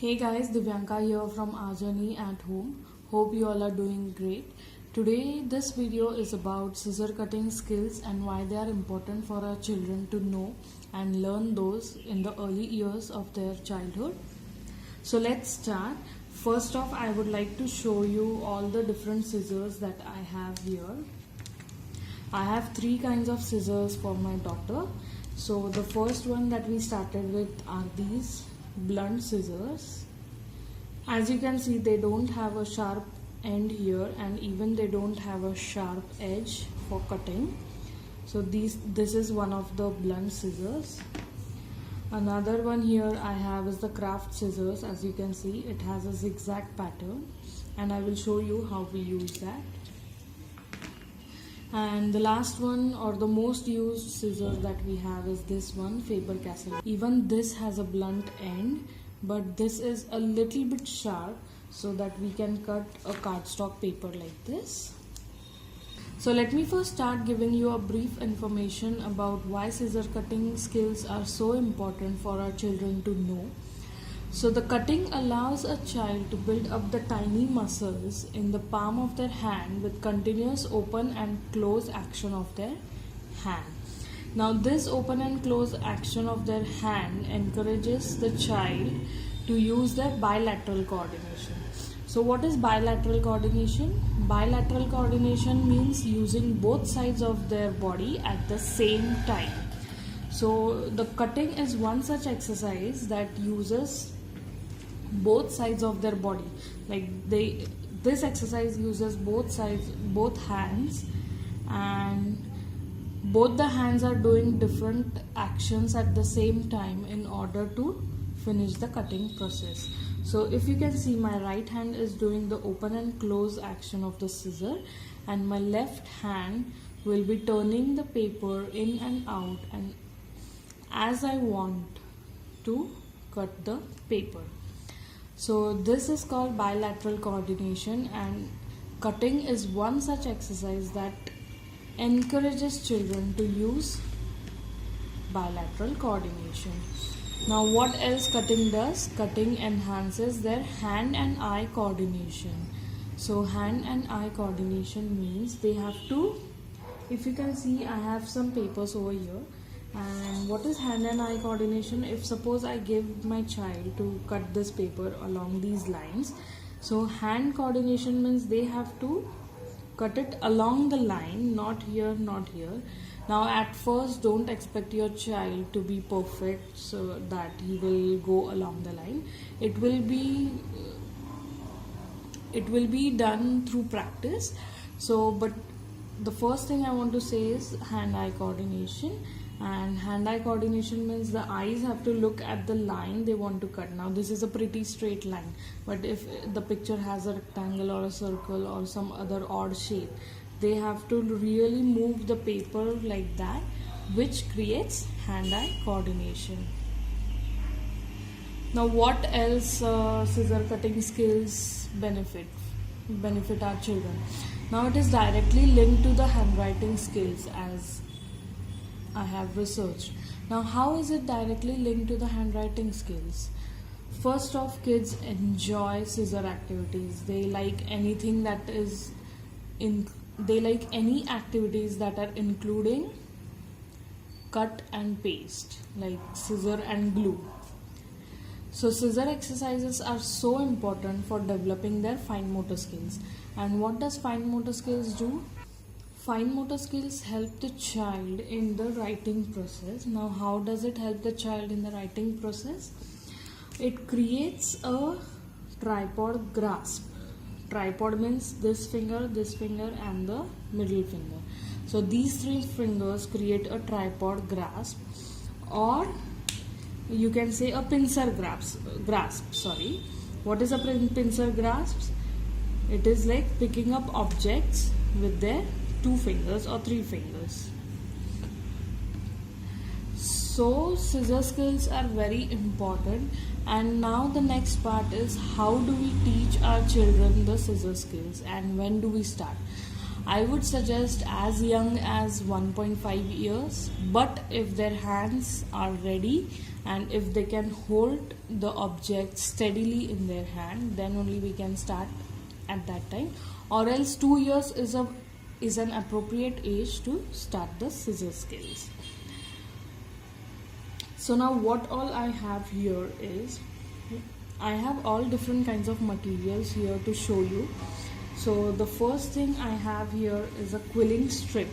Hey guys, Divyanka here from Our Journey at Home. Hope you all are doing great. Today this video is about scissor cutting skills and why they are important for our children to know and learn those in the early years of their childhood. So let's start. First off, I would like to show you all the different scissors that I have here. I have three kinds of scissors for my daughter. So the first one that we started with are these blunt scissors. As you can see, they don't have a sharp end here and even they don't have a sharp edge for cutting. So this is one of the blunt scissors. Another one here I have is the craft scissors. As you can see, it has a zigzag pattern and I will show you how we use that. And the last one, or the most used scissors that we have, is this one, Faber-Castell. Even this has a blunt end, but this is a little bit sharp so that we can cut a cardstock paper like this. So let me first start giving you a brief information about why scissor cutting skills are so important for our children to know. So the cutting allows a child to build up the tiny muscles in the palm of their hand with continuous open and close action of their hand. Now this open and close action of their hand encourages the child to use their bilateral coordination. So what is bilateral coordination? Bilateral coordination means using both sides of their body at the same time. So the cutting is one such exercise that uses both sides of their body. This exercise uses both hands, and both the hands are doing different actions at the same time in order to finish the cutting process. So if you can see, my right hand is doing the open and close action of the scissor and my left hand will be turning the paper in and out and as I want to cut the paper. So this is called bilateral coordination, and cutting is one such exercise that encourages children to use bilateral coordination. Now what else cutting does? Cutting enhances their hand and eye coordination. So hand and eye coordination means they have to, if you can see, I have some papers over here. And what is hand and eye coordination? If suppose I give my child to cut this paper along these lines, so hand coordination means they have to cut it along the line, not here, not here. Now at first don't expect your child to be perfect so that he will go along the line. It will be done through practice. So but the first thing I want to say is hand-eye coordination. And hand-eye coordination means the eyes have to look at the line they want to cut. Now this is a pretty straight line, but if the picture has a rectangle or a circle or some other odd shape, they have to really move the paper like that, which creates hand-eye coordination. Now what else scissor cutting skills benefit our children? Now it is directly linked to the handwriting skills, as I have researched. Now how is it directly linked to the handwriting skills? First off, kids enjoy scissor activities. They like anything that is any activities that are including cut and paste, like scissor and glue. So scissor exercises are so important for developing their fine motor skills. And what does fine motor skills do? Fine motor skills help the child in the writing process. Now how does it help the child in the writing process? It creates a tripod grasp. Tripod means this finger and the middle finger. So these three fingers create a tripod grasp, or you can say a pincer grasp. What is a pincer grasp? It is like picking up objects with their 2 fingers or 3 fingers. So scissor skills are very important, and now the next part is how do we teach our children the scissor skills and when do we start? I would suggest as young as 1.5 years, but if their hands are ready and if they can hold the object steadily in their hand, then only we can start at that time, or else 2 years is an appropriate age to start the scissor skills. So now what all I have here is, I have all different kinds of materials here to show you. So the first thing I have here is a quilling strip.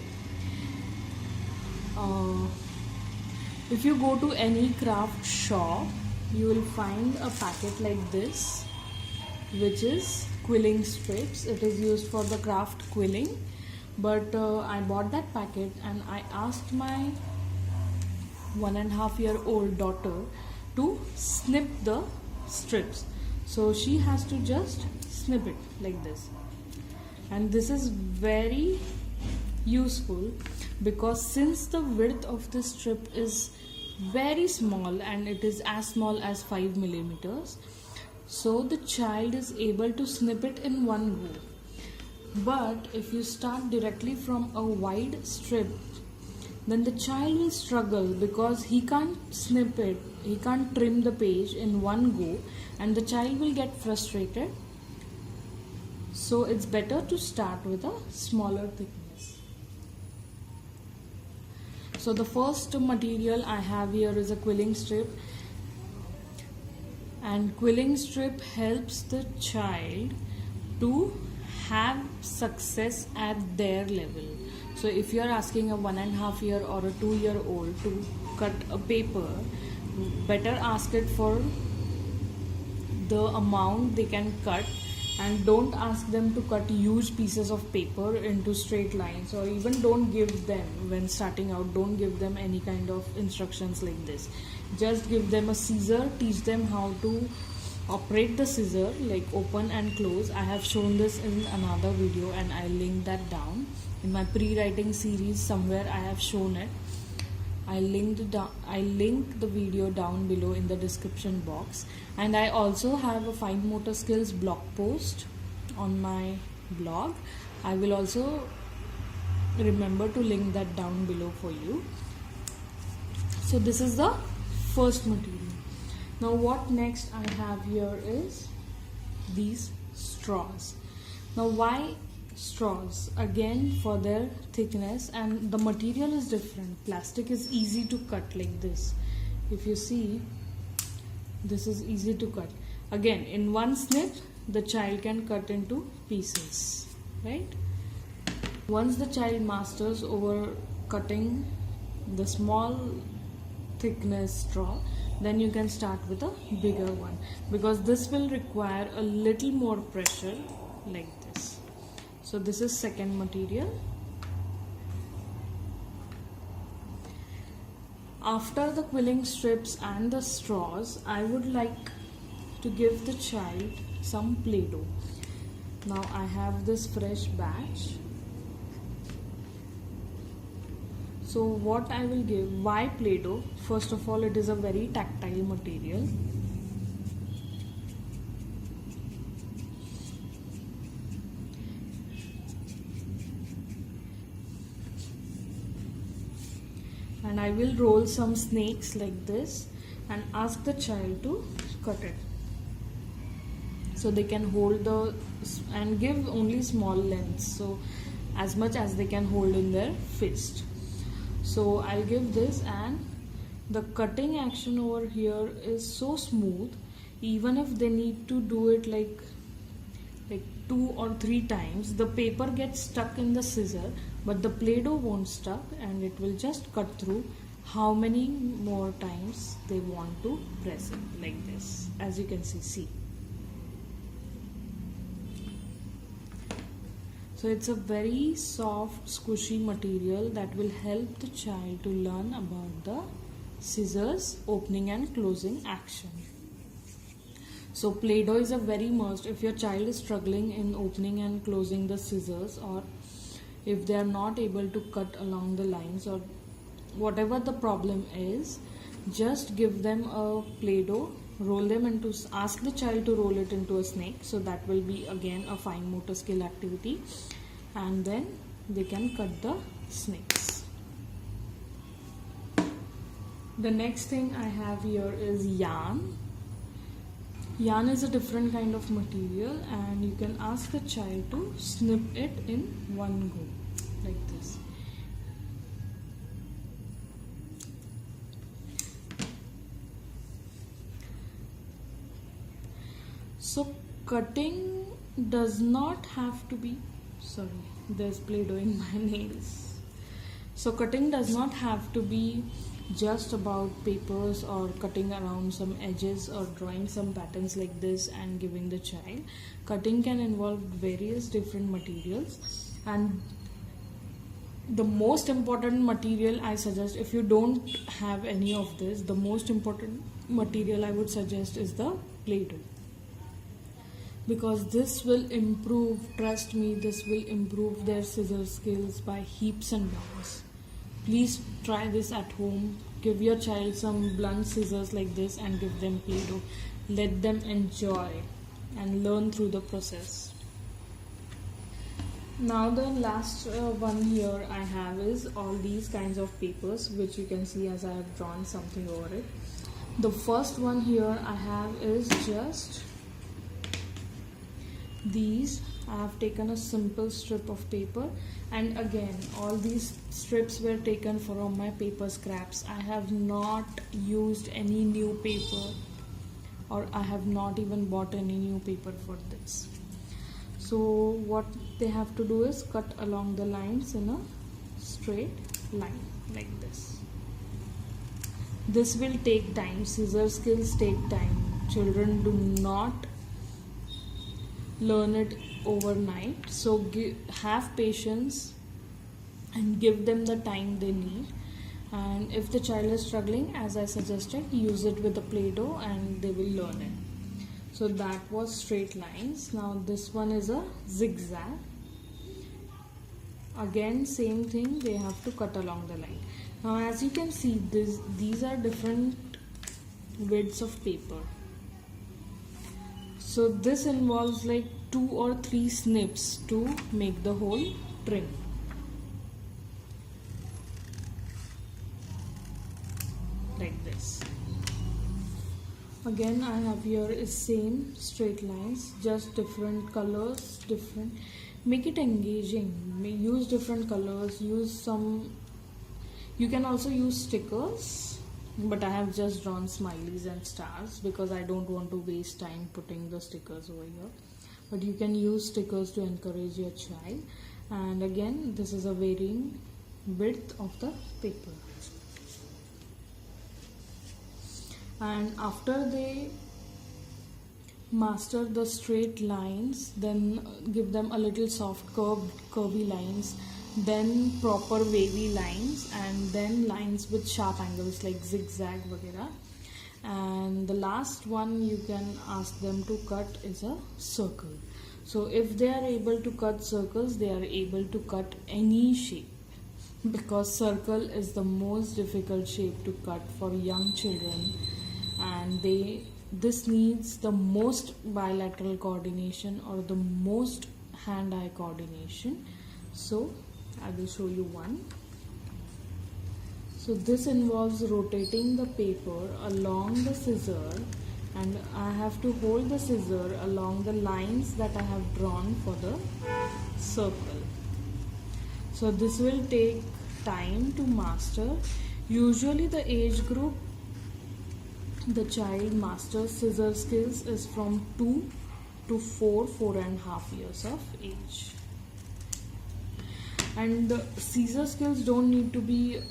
If you go to any craft shop, you will find a packet like this, which is quilling strips. It is used for the craft quilling, but I bought that packet and I asked my 1.5-year-old daughter to snip the strips. So she has to just snip it like this, and this is very useful because since the width of this strip is very small and it is as small as 5 millimeters, so the child is able to snip it in one go. But if you start directly from a wide strip, then the child will struggle because he can't snip it, he can't trim the page in one go, and the child will get frustrated. So it's better to start with a smaller thickness. So the first material I have here is a quilling strip, and quilling strip helps the child to have success at their level. So if you are asking a 1.5-year or a 2-year-old to cut a paper, better ask it for the amount they can cut, and don't ask them to cut huge pieces of paper into straight lines, or even don't give them, when starting out, don't give them any kind of instructions like this. Just give them a scissor, teach them how to operate the scissor, like open and close. I have shown this in another video and I link that down in my pre-writing series. Somewhere I have shown it. I link the video down below in the description box, and I also have a fine motor skills blog post on my blog. I will also remember to link that down below for you. So this is the first material. Now what next I have here is these straws. Now why straws? Again, for their thickness, and the material is different. Plastic is easy to cut like this. If you see, this is easy to cut. Again, in one snip the child can cut into pieces, right? Once the child masters over cutting the small thickness straw, then you can start with a bigger one, because this will require a little more pressure like this. So this is second material. After the quilling strips and the straws, I would like to give the child some Play-Doh. Now I have this fresh batch. So what I will give, why Play-Doh? First of all, it is a very tactile material. And I will roll some snakes like this and ask the child to cut it. So they can hold the, and give only small lengths, so as much as they can hold in their fist. So I'll give this, and the cutting action over here is so smooth, even if they need to do it like 2 or 3 times, the paper gets stuck in the scissor, but the Play-Doh won't stuck, and it will just cut through how many more times they want to press it like this. As you can see. So it's a very soft, squishy material that will help the child to learn about the scissors opening and closing action. So Play-Doh is a very must if your child is struggling in opening and closing the scissors, or if they are not able to cut along the lines, or whatever the problem is. Just give them a Play-Doh, roll them into, ask the child to roll it into a snake. So that will be again a fine motor skill activity, and then they can cut the snakes. The next thing I have here is yarn. Yarn is a different kind of material, and you can ask the child to snip it in one go, like this. So cutting does not have to be, sorry, there's Play-Doh in my nails. So cutting does not have to be just about papers or cutting around some edges or drawing some patterns like this and giving the child. Cutting can involve various different materials, and the most important material I suggest, if you don't have any of this, the most important material I would suggest is the Play-Doh, because this will improve, trust me, this will improve their scissor skills by heaps and bounds. Please try this at home. Give your child some blunt scissors like this and give them Play-Doh. Let them enjoy and learn through the process. Now the last one here I have is all these kinds of papers, which you can see as I have drawn something over it. The first one here I have is just these. I have taken a simple strip of paper, and again all these strips were taken from my paper scraps. I have not used any new paper, or I have not even bought any new paper for this. So what they have to do is cut along the lines in a straight line like this. This will take time. Scissor skills take time. Children do not learn it overnight, so have patience and give them the time they need. And if the child is struggling, as I suggested, use it with a Play-Doh and they will learn it. So that was straight lines. Now this one is a zigzag. Again same thing, they have to cut along the line. Now as you can see, these are different widths of paper. So this involves like 2 or 3 snips to make the whole trim. Like this. Again I have here is same straight lines, just different colors, different. Make it engaging. Use different colors. Use some. You can also use stickers, but I have just drawn smileys and stars because I don't want to waste time putting the stickers over here. But you can use stickers to encourage your child. And again, this is a varying width of the paper. And after they master the straight lines, then give them a little soft curvy lines, then proper wavy lines, and then lines with sharp angles like zigzag vagera. And the last one you can ask them to cut is a circle. So if they are able to cut circles, they are able to cut any shape, because circle is the most difficult shape to cut for young children, and this needs the most bilateral coordination or the most hand-eye coordination. So I will show you one. So this involves rotating the paper along the scissor, and I have to hold the scissor along the lines that I have drawn for the circle. So this will take time to master. Usually the age group the child masters scissor skills is from 2 to 4.5 years of age. And the scissor skills don't need to be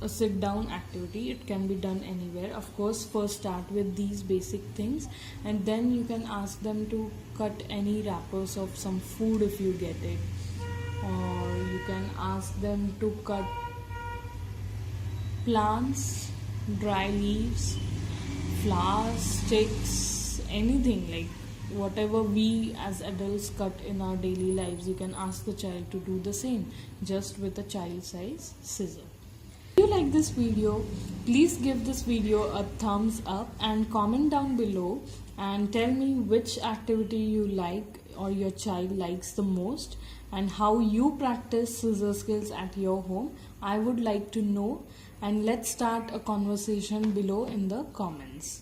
a sit down activity, it can be done anywhere. Of course, first start with these basic things, and then you can ask them to cut any wrappers of some food if you get it, or you can ask them to cut plants, dry leaves, flowers, sticks, anything, like whatever we as adults cut in our daily lives. You can ask the child to do the same, just with a child size scissor. If you like this video, please give this video a thumbs up and comment down below and tell me which activity you like or your child likes the most, and how you practice scissor skills at your home. I would like to know, and let's start a conversation below in the comments.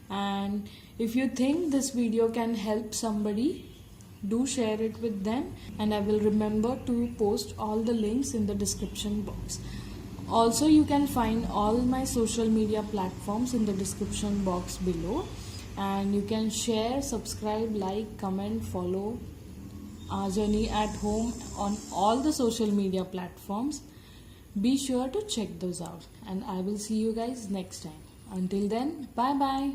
And if you think this video can help somebody, do share it with them, and I will remember to post all the links in the description box. Also, you can find all my social media platforms in the description box below, and you can share, subscribe, like, comment, follow our journey at home on all the social media platforms. Be sure to check those out, and I will see you guys next time. Until then, bye bye.